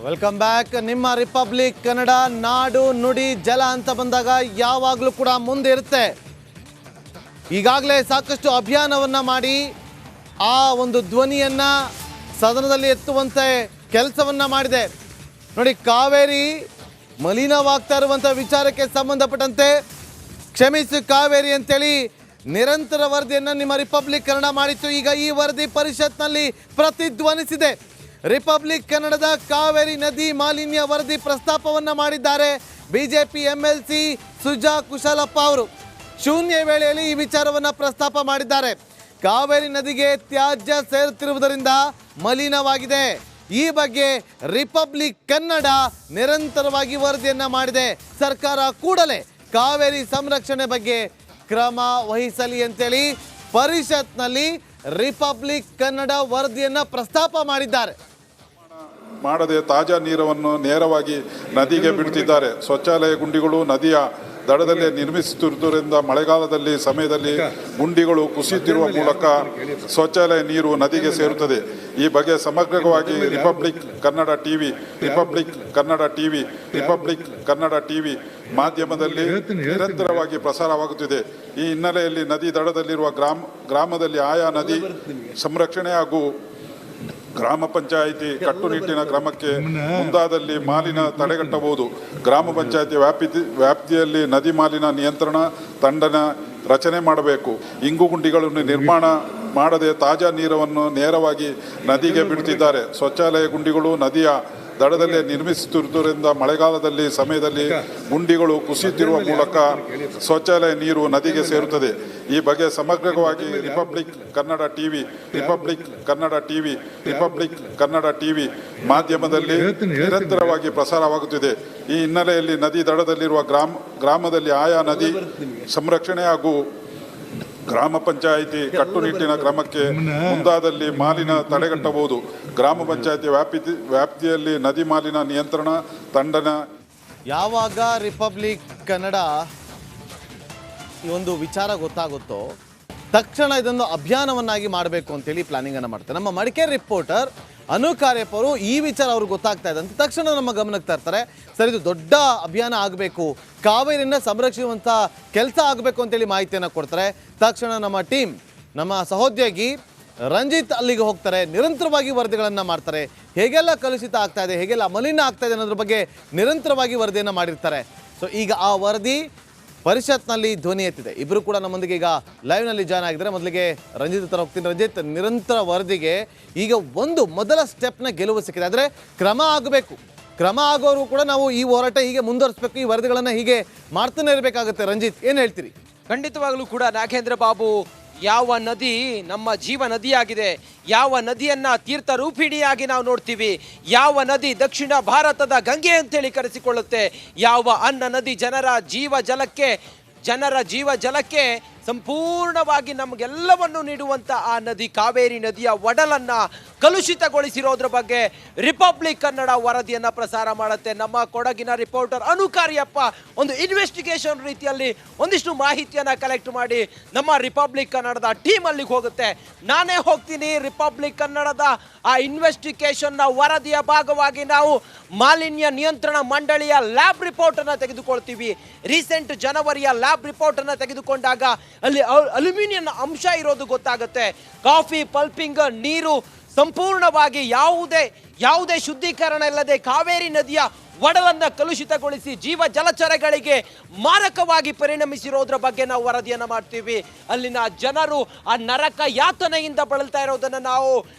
Welcome back. ನಿಮ್ಮ republic Kannada ನಾಡು ನುಡಿ ಜಲ ಅಂತ ಬಂದಾಗ ಯಾವಾಗಲೂ ಕೂಡ ಮುಂದೆ ಇರುತ್ತೆ. ಈಗಾಗಲೇ ಸಾಕಷ್ಟು ಅಭಿಯಾನವನ್ನ ಮಾಡಿ ಆ ಒಂದು ಧ್ವನಿಯನ್ನ ಸದನದಲ್ಲಿ ಎತ್ತುವಂತೆ ಕೆಲಸವನ್ನ ಮಾಡಿದೆ. ನೋಡಿ, ಕಾವೇರಿ ಮಲಿನವಾಗ್ತಾ ಇರುವಂಥ ವಿಚಾರಕ್ಕೆ ಸಂಬಂಧಪಟ್ಟಂತೆ ಕ್ಷಮಿಸು ಕಾವೇರಿ ಅಂತೇಳಿ ನಿರಂತರ ವರದಿಯನ್ನು ನಿಮ್ಮ ರಿಪಬ್ಲಿಕ್ ಕನ್ನಡ ಮಾಡಿತ್ತು. ಈಗ ಈ ವರದಿ ಪರಿಷತ್ನಲ್ಲಿ ಪ್ರತಿಧ್ವನಿಸಿದೆ. ರಿಪಬ್ಲಿಕ್ ಕನ್ನಡದ ಕಾವೇರಿ ನದಿ ಮಾಲಿನ್ಯ ವರದಿ ಪ್ರಸ್ತಾಪವನ್ನ ಮಾಡಿದ್ದಾರೆ ಬಿಜೆಪಿ MLC ಸುಜಾ ಕುಶಲಪ್ಪ ಅವರು. ಶೂನ್ಯ ವೇಳೆಯಲ್ಲಿ ಈ ವಿಚಾರವನ್ನ ಪ್ರಸ್ತಾಪ ಮಾಡಿದ್ದಾರೆ. ಕಾವೇರಿ ನದಿಗೆ ತ್ಯಾಜ್ಯ ಸೇರುತ್ತಿರುವುದರಿಂದ ಮಲಿನವಾಗಿದೆ. ಈ ಬಗ್ಗೆ ರಿಪಬ್ಲಿಕ್ ಕನ್ನಡ ನಿರಂತರವಾಗಿ ವರದಿಯನ್ನ ಮಾಡಿದೆ. ಸರ್ಕಾರ ಕೂಡಲೇ ಕಾವೇರಿ ಸಂರಕ್ಷಣೆ ಬಗ್ಗೆ ಕ್ರಮ ವಹಿಸಲಿ ಅಂತೇಳಿ ಪರಿಷತ್ನಲ್ಲಿ ರಿಪಬ್ಲಿಕ್ ಕನ್ನಡ ವರದಿಯನ್ನ ಪ್ರಸ್ತಾಪ ಮಾಡಿದ್ದಾರೆ. ಮಾಡದೆ ತಾಜಾ ನೀರನ್ನು ನೇರವಾಗಿ ನದಿಗೆ ಬಿಡುತ್ತಿದ್ದಾರೆ. ಶೌಚಾಲಯ ಗುಂಡಿಗಳು ನದಿಯ ದಡದಲ್ಲೇ ನಿರ್ಮಿಸುತ್ತಿರುವುದರಿಂದ ಮಳೆಗಾಲದಲ್ಲಿ ಸಮಯದಲ್ಲಿ ಗುಂಡಿಗಳು ಕುಸಿಯುತ್ತಿರುವ ಮೂಲಕ ಶೌಚಾಲಯ ನೀರು ನದಿಗೆ ಸೇರುತ್ತದೆ. ಈ ಬಗ್ಗೆ ಸಮಗ್ರವಾಗಿ ರಿಪಬ್ಲಿಕ್ ಕನ್ನಡ ಟಿವಿ ಮಾಧ್ಯಮದಲ್ಲಿ ನಿರಂತರವಾಗಿ ಪ್ರಸಾರವಾಗುತ್ತಿದೆ. ಈ ಹಿನ್ನೆಲೆಯಲ್ಲಿ ನದಿ ದಡದಲ್ಲಿರುವ ಗ್ರಾಮದಲ್ಲಿ ಆಯಾ ನದಿ ಸಂರಕ್ಷಣೆ ಹಾಗೂ ಗ್ರಾಮ ಪಂಚಾಯಿತಿ ಕಟ್ಟುನಿಟ್ಟಿನ ಕ್ರಮಕ್ಕೆ ಮುಂದಾದಲ್ಲಿ ಮಾಲಿನ್ಯ ತಡೆಗಟ್ಟಬಹುದು. ಗ್ರಾಮ ಪಂಚಾಯಿತಿ ವ್ಯಾಪ್ತಿಯಲ್ಲಿ ನದಿ ಮಾಲಿನ್ಯ ನಿಯಂತ್ರಣ ತಂಡನ ರಚನೆ ಮಾಡಬೇಕು. ಇಂಗು ಗುಂಡಿಗಳನ್ನು ನಿರ್ಮಾಣ ಮಾಡದೆ ತಾಜಾ ನೀರನ್ನು ನೇರವಾಗಿ ನದಿಗೆ ಬಿಡುತ್ತಿದ್ದಾರೆ. ಶೌಚಾಲಯ ಗುಂಡಿಗಳು ನದಿಯ ದಡದಲ್ಲೇ ನಿರ್ಮಿಸುತ್ತಿರುವುದರಿಂದ ಮಳೆಗಾಲದಲ್ಲಿ ಸಮಯದಲ್ಲಿ ಗುಂಡಿಗಳು ಕುಸಿಯುತ್ತಿರುವ ಮೂಲಕ ಶೌಚಾಲಯ ನೀರು ನದಿಗೆ ಸೇರುತ್ತದೆ. ಈ ಬಗ್ಗೆ ಸಮಗ್ರವಾಗಿ ರಿಪಬ್ಲಿಕ್ ಕನ್ನಡ ಟಿವಿ ಮಾಧ್ಯಮದಲ್ಲಿ ನಿರಂತರವಾಗಿ ಪ್ರಸಾರವಾಗುತ್ತಿದೆ. ಈ ಹಿನ್ನೆಲೆಯಲ್ಲಿ ನದಿ ದಡದಲ್ಲಿರುವ ಗ್ರಾಮದಲ್ಲಿ ಆಯಾ ನದಿ ಸಂರಕ್ಷಣೆ ಹಾಗೂ ಗ್ರಾಮ ಪಂಚಾಯಿತಿ ಕಟ್ಟುನಿಟ್ಟಿನ ಕ್ರಮಕ್ಕೆ ಮುಂದಾದಲ್ಲಿ ಮಾಲಿನ್ಯ ತಡೆಗಟ್ಟಬಹುದು. ಗ್ರಾಮ ಪಂಚಾಯಿತಿ ವ್ಯಾಪ್ತಿಯಲ್ಲಿ ನದಿ ಮಾಲಿನ್ಯ ನಿಯಂತ್ರಣ ತಂಡನ ಯಾವಾಗ ರಿಪಬ್ಲಿಕ್ ಕನ್ನಡ ಈ ಒಂದು ವಿಚಾರ ಗೊತ್ತಾಗುತ್ತೋ ತಕ್ಷಣ ಇದೊಂದು ಅಭಿಯಾನವನ್ನಾಗಿ ಮಾಡಬೇಕು ಅಂತೇಳಿ ಪ್ಲಾನಿಂಗ್ ಅನ್ನು ಮಾಡ್ತಾರೆ. ನಮ್ಮ ಮಡಿಕೇರಿ ರಿಪೋರ್ಟರ್ ಅನು ಕಾರ್ಯಪ್ಪ ಅವರು ಈ ವಿಚಾರ ಅವ್ರಿಗೆ ಗೊತ್ತಾಗ್ತಾ ಇದೆ ಅಂತ ತಕ್ಷಣ ನಮ್ಮ ಗಮನಕ್ಕೆ ತರ್ತಾರೆ. ಸರ್, ಇದು ದೊಡ್ಡ ಅಭಿಯಾನ ಆಗಬೇಕು, ಕಾವೇರಿಯನ್ನು ಸಂರಕ್ಷಿಸುವಂಥ ಕೆಲಸ ಆಗಬೇಕು ಅಂತೇಳಿ ಮಾಹಿತಿಯನ್ನು ಕೊಡ್ತಾರೆ. ತಕ್ಷಣ ನಮ್ಮ ಟೀಮ್, ನಮ್ಮ ಸಹೋದ್ಯೋಗಿ ರಂಜಿತ್ ಅಲ್ಲಿಗೆ ಹೋಗ್ತಾರೆ. ನಿರಂತರವಾಗಿ ವರದಿಗಳನ್ನು ಮಾಡ್ತಾರೆ. ಹೇಗೆಲ್ಲ ಕಲುಷಿತ ಆಗ್ತಾ ಇದೆ, ಹೇಗೆಲ್ಲ ಮಲಿನ ಆಗ್ತಾ ಇದೆ ಅನ್ನೋದ್ರ ಬಗ್ಗೆ ನಿರಂತರವಾಗಿ ವರದಿಯನ್ನು ಮಾಡಿರ್ತಾರೆ. ಸೊ ಈಗ ಆ ವರದಿ ಪರಿಷತ್ನಲ್ಲಿ ಧ್ವನಿ ಎತ್ತಿದೆ. ಇಬ್ಬರು ಕೂಡ ನಮ್ಮೊಂದಿಗೆ ಈಗ ಲೈವ್ನಲ್ಲಿ ಜಾಯ್ನ್ ಆಗಿದ್ದಾರೆ. ಮೊದಲಿಗೆ ರಂಜಿತ್ ಹತ್ರ ಹೋಗ್ತೀನಿ. ರಂಜಿತ್, ನಿರಂತರ ವರದಿಗೆ ಈಗ ಒಂದು ಮೊದಲ ಸ್ಟೆಪ್ನ ಗೆಲುವು ಸಿಕ್ಕಿದೆ. ಆದರೆ ಕ್ರಮ ಆಗಬೇಕು. ಕ್ರಮ ಆಗೋರು ಕೂಡ ನಾವು ಈ ಹೋರಾಟ ಹೀಗೆ ಮುಂದುವರಿಸಬೇಕು, ಈ ವರದಿಗಳನ್ನು ಹೀಗೆ ಮಾಡ್ತಾನೆ ಇರಬೇಕಾಗುತ್ತೆ. ರಂಜಿತ್, ಏನು ಹೇಳ್ತೀರಿ? ಖಂಡಿತವಾಗ್ಲೂ ಕೂಡ ನಾಗೇಂದ್ರ ಬಾಬು, ಯಾವ ನದಿ ನಮ್ಮ ಜೀವ ನದಿಯಾಗಿದೆ, ಯಾವ ನದಿಯನ್ನ ತೀರ್ಥ ರೂಪಿಣಿಯಾಗಿ ನಾವು ನೋಡ್ತೀವಿ, ಯಾವ ನದಿ ದಕ್ಷಿಣ ಭಾರತದ ಗಂಗೆ ಅಂತೇಳಿ ಕರೆಸಿಕೊಳ್ಳುತ್ತೆ, ಯಾವ ಅನ್ನ ನದಿ ಜನರ ಜೀವ ಜಲಕ್ಕೆ ಸಂಪೂರ್ಣವಾಗಿ ನಮಗೆಲ್ಲವನ್ನು ನೀಡುವಂಥ ಆ ನದಿ ಕಾವೇರಿ ನದಿಯ ಒಡಲನ್ನ ಕಲುಷಿತಗೊಳಿಸಿರೋದ್ರ ಬಗ್ಗೆ ರಿಪಬ್ಲಿಕ್ ಕನ್ನಡ ವರದಿಯನ್ನು ಪ್ರಸಾರ ಮಾಡುತ್ತೆ. ನಮ್ಮ ಕೊಡಗಿನ ರಿಪೋರ್ಟರ್ ಅನು ಕಾರ್ಯಪ್ಪ ಒಂದು ಇನ್ವೆಸ್ಟಿಗೇಷನ್ ರೀತಿಯಲ್ಲಿ ಒಂದಿಷ್ಟು ಮಾಹಿತಿಯನ್ನು ಕಲೆಕ್ಟ್ ಮಾಡಿ ನಮ್ಮ ರಿಪಬ್ಲಿಕ್ ಕನ್ನಡದ ಟೀಮ್ ಅಲ್ಲಿಗೆ ಹೋಗುತ್ತೆ. ನಾನೇ ಹೋಗ್ತೀನಿ. ರಿಪಬ್ಲಿಕ್ ಕನ್ನಡದ ಆ ಇನ್ವೆಸ್ಟಿಗೇಷನ್ನ ವರದಿಯ ಭಾಗವಾಗಿ ನಾವು ಮಾಲಿನ್ಯ ನಿಯಂತ್ರಣ ಮಂಡಳಿಯ ಲ್ಯಾಬ್ ರಿಪೋರ್ಟನ್ನು ತೆಗೆದುಕೊಳ್ತೀವಿ. ರೀಸೆಂಟ್ ಜನವರಿಯ ಲ್ಯಾಬ್ ರಿಪೋರ್ಟನ್ನು ತೆಗೆದುಕೊಂಡಾಗ ಅಲ್ಲಿ ಅಲ್ಯೂಮಿನಿಯಂ ಅಂಶ ಇರೋದು ಗೊತ್ತಾಗುತ್ತೆ. ಕಾಫಿ ಪಲ್ಪಿಂಗ್ ನೀರು ಸಂಪೂರ್ಣವಾಗಿ ಯಾವುದೇ ಶುದ್ಧೀಕರಣ ಇಲ್ಲದೆ ಕಾವೇರಿ ನದಿಯ ಒಡಲನ್ನ ಕಲುಷಿತಗೊಳಿಸಿ ಜೀವ ಜಲಚರಗಳಿಗೆ ಮಾರಕವಾಗಿ ಪರಿಣಮಿಸಿರೋದ್ರ ಬಗ್ಗೆ ನಾವು ವರದಿಯನ್ನು ಮಾಡ್ತೀವಿ. ಅಲ್ಲಿನ ಜನರು ಆ ನರಕ ಯಾತನೆಯಿಂದ ಬಳಲ್ತಾ ಇರೋದನ್ನು ನಾವು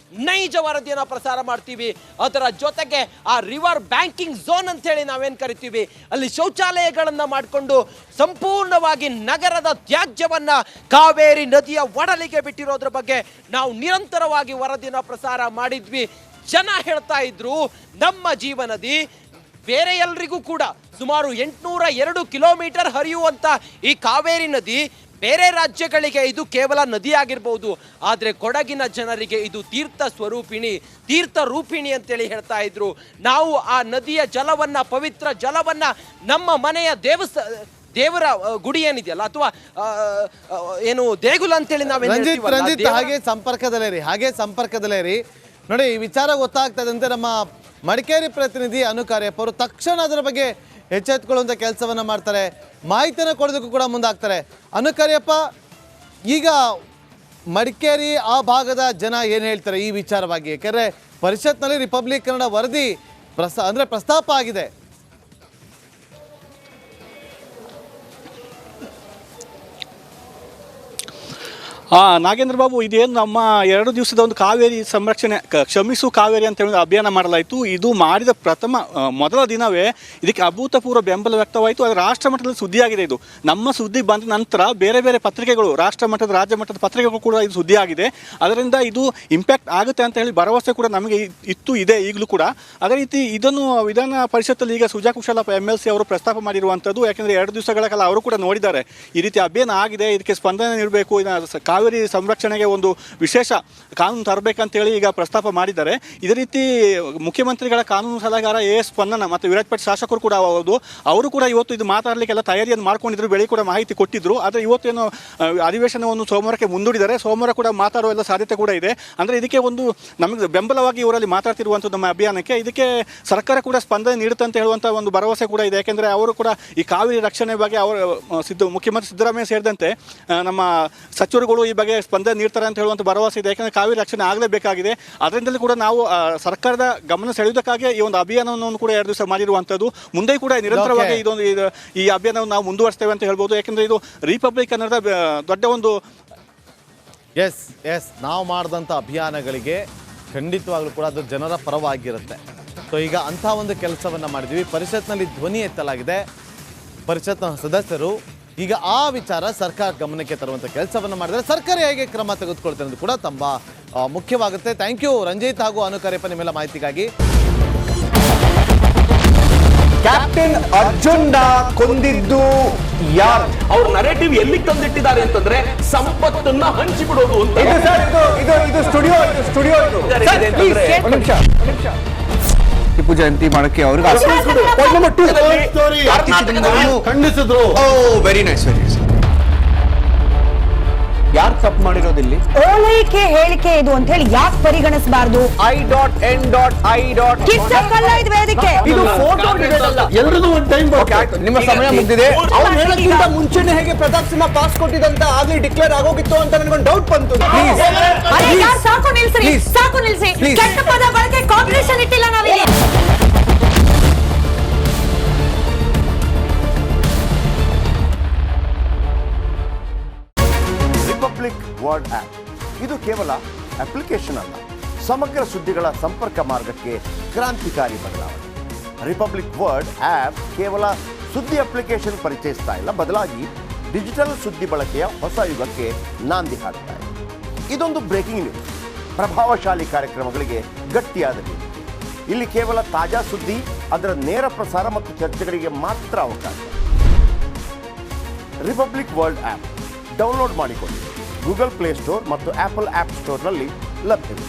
ನೈಜ ವರದಿಯನ್ನು ಪ್ರಸಾರ ಮಾಡ್ತೀವಿ. ಅದರ ಜೊತೆಗೆ ಆ ರಿವರ್ ಬ್ಯಾಂಕಿಂಗ್ ಝೋನ್ ಅಂತೇಳಿ ನಾವೇನು ಕರಿತೀವಿ, ಅಲ್ಲಿ ಶೌಚಾಲಯಗಳನ್ನು ಮಾಡಿಕೊಂಡು ಸಂಪೂರ್ಣವಾಗಿ ನಗರದ ತ್ಯಾಜ್ಯವನ್ನ ಕಾವೇರಿ ನದಿಯ ಒಡಲಿಗೆ ಬಿಟ್ಟಿರೋದ್ರ ಬಗ್ಗೆ ನಾವು ನಿರಂತರವಾಗಿ ವರದಿಯನ್ನು ಪ್ರಸಾರ ಮಾಡಿದ್ವಿ. ಜನ ಹೇಳ್ತಾ ಇದ್ರು, ನಮ್ಮ ಜೀವನದಿ ಬೇರೆ ಎಲ್ರಿಗೂ ಕೂಡ ಸುಮಾರು 802 ಕಿಲೋಮೀಟರ್ ಹರಿಯುವಂಥ ಈ ಕಾವೇರಿ ನದಿ ಬೇರೆ ರಾಜ್ಯಗಳಿಗೆ ಇದು ಕೇವಲ ನದಿ ಆಗಿರ್ಬೋದು, ಆದರೆ ಕೊಡಗಿನ ಜನರಿಗೆ ಇದು ತೀರ್ಥ ರೂಪಿಣಿ ಅಂತೇಳಿ ಹೇಳ್ತಾ ಇದ್ರು. ನಾವು ಆ ನದಿಯ ಜಲವನ್ನ, ಪವಿತ್ರ ಜಲವನ್ನ ನಮ್ಮ ಮನೆಯ ದೇವರ ಗುಡಿ ಏನಿದೆಯಲ್ಲ ಅಥವಾ ಏನು ದೇಗುಲ ಅಂತೇಳಿ ನಾವೇನು ಹಾಗೆ ಸಂಪರ್ಕದಲ್ಲೇ ರೀ ನೋಡಿ, ಈ ವಿಚಾರ ಗೊತ್ತಾಗ್ತದಂತೆ ನಮ್ಮ ಮಡಿಕೇರಿ ಪ್ರತಿನಿಧಿ ಅನು ಕಾರ್ಯಪ್ಪ ಅವರು ತಕ್ಷಣ ಅದರ ಬಗ್ಗೆ ಎಚ್ಚೆತ್ತುಕೊಳ್ಳುವಂಥ ಕೆಲಸವನ್ನು ಮಾಡ್ತಾರೆ, ಮಾಹಿತಿಯನ್ನು ಕೊಡೋದಕ್ಕೂ ಕೂಡ ಮುಂದಾಗ್ತಾರೆ. ಅನು ಕಾರ್ಯಪ್ಪ, ಈಗ ಮಡಿಕೇರಿ ಆ ಭಾಗದ ಜನ ಏನು ಹೇಳ್ತಾರೆ ಈ ವಿಚಾರವಾಗಿ? ಯಾಕೆಂದರೆ ಪರಿಷತ್ನಲ್ಲಿ ರಿಪಬ್ಲಿಕ್ ಕನ್ನಡ ವರದಿ ಪ್ರಸ್ತಾಪ ಆಗಿದೆ. ನಾಗೇಂದ್ರ ಬಾಬು, ಇದೇನು ನಮ್ಮ 2 ದಿವಸದ ಒಂದು ಕಾವೇರಿ ಸಂರಕ್ಷಣೆ ಕ್ಷಮಿಸು ಕಾವೇರಿ ಅಂತ ಹೇಳಿ ಅಭಿಯಾನ ಮಾಡಲಾಯಿತು. ಇದು ಮಾಡಿದ ಮೊದಲ ದಿನವೇ ಇದಕ್ಕೆ ಅಭೂತಪೂರ್ವ ಬೆಂಬಲ ವ್ಯಕ್ತವಾಯಿತು. ಅದು ರಾಷ್ಟ್ರ ಮಟ್ಟದಲ್ಲಿ ಸುದ್ದಿಯಾಗಿದೆ. ಇದು ನಮ್ಮ ಸುದ್ದಿ ಬಂದ ನಂತರ ಬೇರೆ ಬೇರೆ ಪತ್ರಿಕೆಗಳು, ರಾಷ್ಟ್ರ ಮಟ್ಟದ ರಾಜ್ಯ ಮಟ್ಟದ ಪತ್ರಿಕೆಗಳು ಕೂಡ ಇದು ಸುದ್ದಿಯಾಗಿದೆ. ಅದರಿಂದ ಇದು ಇಂಪ್ಯಾಕ್ಟ್ ಆಗುತ್ತೆ ಅಂತ ಹೇಳಿ ಭರವಸೆ ಕೂಡ ನಮಗೆ ಇದೆ ಈಗಲೂ ಕೂಡ. ಅದೇ ರೀತಿ ಇದನ್ನು ವಿಧಾನ ಪರಿಷತ್ತಲ್ಲಿ ಈಗ ಸುಜಾ ಕುಶಾಲಪ್ಪ MLC ಅವರು ಪ್ರಸ್ತಾಪ ಮಾಡಿರುವಂಥದ್ದು. ಯಾಕೆಂದರೆ 2 ದಿವಸಗಳ ಕಾಲ ಅವರು ಕೂಡ ನೋಡಿದ್ದಾರೆ ಈ ರೀತಿ ಅಭಿಯಾನ ಆಗಿದೆ, ಇದಕ್ಕೆ ಸ್ಪಂದನೆ ನೀಡಬೇಕು, ಕಾವೇರಿ ಸಂರಕ್ಷಣೆಗೆ ಒಂದು ವಿಶೇಷ ಕಾನೂನು ತರಬೇಕಂತೇಳಿ ಈಗ ಪ್ರಸ್ತಾಪ ಮಾಡಿದ್ದಾರೆ. ಇದೇ ರೀತಿ ಮುಖ್ಯಮಂತ್ರಿಗಳ ಕಾನೂನು ಸಲಹೆಗಾರ AS ಪೊನ್ನಣ್ಣ ಮತ್ತು ವಿರಾಜಪೇಟೆ ಶಾಸಕರು ಕೂಡ ಅವರು ಕೂಡ ಇವತ್ತು ಇದು ಮಾತಾಡಲಿಕ್ಕೆಲ್ಲ ತಯಾರಿಯನ್ನು ಮಾಡ್ಕೊಂಡಿದ್ರು, ಬೆಳಿಗ್ಗೆ ಕೂಡ ಮಾಹಿತಿ ಕೊಟ್ಟಿದ್ರು. ಆದರೆ ಇವತ್ತೇನು ಅಧಿವೇಶನವನ್ನು ಸೋಮವಾರಕ್ಕೆ ಮುಂದೂಡಿದ್ದಾರೆ. ಸೋಮವಾರ ಕೂಡ ಮಾತಾಡುವ ಎಲ್ಲ ಸಾಧ್ಯತೆ ಕೂಡ ಇದೆ. ಅಂದರೆ ಇದಕ್ಕೆ ಒಂದು ನಮಗೆ ಬೆಂಬಲವಾಗಿ ಇವರಲ್ಲಿ ಮಾತಾಡ್ತಿರುವಂಥದ್ದು ನಮ್ಮ ಅಭಿಯಾನಕ್ಕೆ. ಇದಕ್ಕೆ ಸರ್ಕಾರ ಕೂಡ ಸ್ಪಂದನೆ ನೀಡುತ್ತೆ ಅಂತ ಹೇಳುವಂಥ ಒಂದು ಭರವಸೆ ಕೂಡ ಇದೆ. ಯಾಕೆಂದರೆ ಅವರು ಕೂಡ ಈ ಕಾವೇರಿ ರಕ್ಷಣೆ ಬಗ್ಗೆ ಅವರು ಮುಖ್ಯಮಂತ್ರಿ ಸಿದ್ದರಾಮಯ್ಯ ಸೇರಿದಂತೆ ನಮ್ಮ ಸಚಿವರುಗಳು ಈ ಬಗ್ಗೆ ಸ್ಪಂದನೆ ನೀಡ್ತಾರೆ ಅಂತ ಹೇಳುವಂಥ ಭರವಸೆ ಇದೆ. ಯಾಕಂದರೆ ಕಾವೇರಿ ರಕ್ಷಣೆ ಆಗಲೇಬೇಕಾಗಿದೆ. ಅದರಿಂದಲೇ ಕೂಡ ನಾವು ಸರ್ಕಾರದ ಗಮನ ಸೆಳೆಯುವುದಕ್ಕಾಗಿ ಈ ಒಂದು ಅಭಿಯಾನವನ್ನು ಕೂಡ 2 ದಿವಸ ಮಾಡಿರುವಂಥದ್ದು. ಮುಂದೆ ಕೂಡ ನಿರಂತರವಾಗಿ ಈ ಅಭಿಯಾನವನ್ನು ನಾವು ಮುಂದುವರಿಸ್ತೇವೆ ಅಂತ ಹೇಳ್ಬೋದು. ಯಾಕೆಂದರೆ ಇದು ರಿಪಬ್ಲಿಕ್ ಕನ್ನಡದ ದೊಡ್ಡ ಒಂದು ಎಸ್ ನಾವು ಮಾಡಿದಂಥ ಅಭಿಯಾನಗಳಿಗೆ ಖಂಡಿತವಾಗ್ಲೂ ಕೂಡ ಅದು ಜನರ ಪರವಾಗಿರುತ್ತೆ. ಸೊ ಈಗ ಅಂಥ ಒಂದು ಕೆಲಸವನ್ನು ಮಾಡಿದ್ವಿ. ಪರಿಷತ್ನಲ್ಲಿ ಧ್ವನಿ ಎತ್ತಲಾಗಿದೆ. ಪರಿಷತ್ನ ಸದಸ್ಯರು ಈಗ ಆ ವಿಚಾರ ಸರ್ಕಾರ ಗಮನಕ್ಕೆ ತರುವಂಥ ಕೆಲಸವನ್ನು ಮಾಡಿದರೆ ಸರ್ಕಾರ ಹೇಗೆ ಕ್ರಮ ತೆಗೆದುಕೊಳ್ತಾರೆ ಅನ್ನೋದು ಕೂಡ ತುಂಬ ಮುಖ್ಯವಾಗುತ್ತೆ. ಥ್ಯಾಂಕ್ ಯು ರಂಜಿತ್ ಹಾಗೂ ಅನು ಕಾರ್ಯಪ್ಪ ನಿಮ್ಮೆಲ್ಲ ಮಾಹಿತಿಗಾಗಿ. ಕ್ಯಾಪ್ಟನ್ ಅರ್ಜುನ್ನ ಕೊಂದಿದ್ದು ಯಾರು? ಅವ್ರ ನರೇಟಿವ್ ಎಲ್ಲಿ ತಂದಿಟ್ಟಿದ್ದಾರೆ ಅಂತಂದ್ರೆ ಸಂಪತ್ತನ್ನ ಹಂಚಿಬಿಡೋದು ಅಂತ. ಇದು ಸ್ಟುಡಿಯೋ ಟಿಪ್ಪು ಜಯಂತಿ ಮಾಡಕ್ಕೆ ಅವ್ರಿಗೆ ಖಂಡಿಸಿದ್ರು. Very nice. ಯಾರು ತಪ್ಪು ಮಾಡಿರೋದಿಲ್ಲಿ? ಓಲೈಕೆ ಹೇಳಿಕೆ ಇದು ಅಂತ ಹೇಳಿ ಯಾಕೆ ಪರಿಗಣಿಸಬಾರದು? ಕಿಚ್ಚಕ್ಕಲ್ಲ ಇದು ವೇದಿಕೆ. ಇದು ಫೋಟೋ ಎಲ್ಲರದು ಒಂದು ಟೈಮ್. ನಿಮ್ಮ ಸಮಯ ಮುಗಿದಿದೆ. ಅವ್ರು ಹೇಳಕ್ಕಿಂತ ಮುಂಚೆನೆ ಹೇಗೆ ಪ್ರತಾಪ್ ಸಿಂಹ ಪಾಸ್ ಕೊಟ್ಟಿದಂತ ಆಗ್ಲಿ ಡಿಕ್ಲೇರ್ ಆಗೋಗಿತ್ತು ಅಂತ ನನಗೊಂದು ಡೌಟ್ ಬಂತು. ಸಾಕು ನಿಲ್ಸಿ. ಕೆಟ್ಟ ಪದ ಬಳಕೆ ಕಾಂಪಿಟೇಷನ್ ಇಟ್ಟಿಲ್ಲ ನಾವಿಲ್ಲಿ. ರಿಪಬ್ಲಿಕ್ ವರ್ಡ್ ಆಪ್ ಇದು ಕೇವಲ ಅಪ್ಲಿಕೇಶನ್ ಅಲ್ಲ, ಸಮಗ್ರ ಸುದ್ದಿಗಳ ಸಂಪರ್ಕ ಮಾರ್ಗಕ್ಕೆ ಕ್ರಾಂತಿಕಾರಿ ಬದಲಾವಣೆ. ರಿಪಬ್ಲಿಕ್ ವರ್ಡ್ ಆಪ್ ಕೇವಲ ಸುದ್ದಿ ಅಪ್ಲಿಕೇಶನ್ ಪರಿಚಯಿಸ್ತಾ ಇಲ್ಲ, ಬದಲಾಗಿ ಡಿಜಿಟಲ್ ಸುದ್ದಿ ಬಳಕೆಯ ಹೊಸ ಯುಗಕ್ಕೆ ನಾಂದಿ ಹಾಡ್ತಾ ಇದೆ. ಇದೊಂದು ಬ್ರೇಕಿಂಗ್ ನ್ಯೂಸ್, ಪ್ರಭಾವಶಾಲಿ ಕಾರ್ಯಕ್ರಮಗಳಿಗೆ ಗಟ್ಟಿಯಾದ ವೇದಿಕೆ. ಇಲ್ಲಿ ಕೇವಲ ತಾಜಾ ಸುದ್ದಿ, ಅದರ ನೇರ ಪ್ರಸಾರ ಮತ್ತು ಚರ್ಚೆಗಳಿಗೆ ಮಾತ್ರ ಅವಕಾಶ. ರಿಪಬ್ಲಿಕ್ ವರ್ಲ್ಡ್ ಆಪ್ ಡೌನ್ಲೋಡ್ ಮಾಡಿಕೊಳ್ಳಿ. ಗೂಗಲ್ ಪ್ಲೇ ಸ್ಟೋರ್ ಮತ್ತು ಆಪಲ್ ಆಪ್ ಸ್ಟೋರ್ನಲ್ಲಿ ಲಭ್ಯವಿದೆ.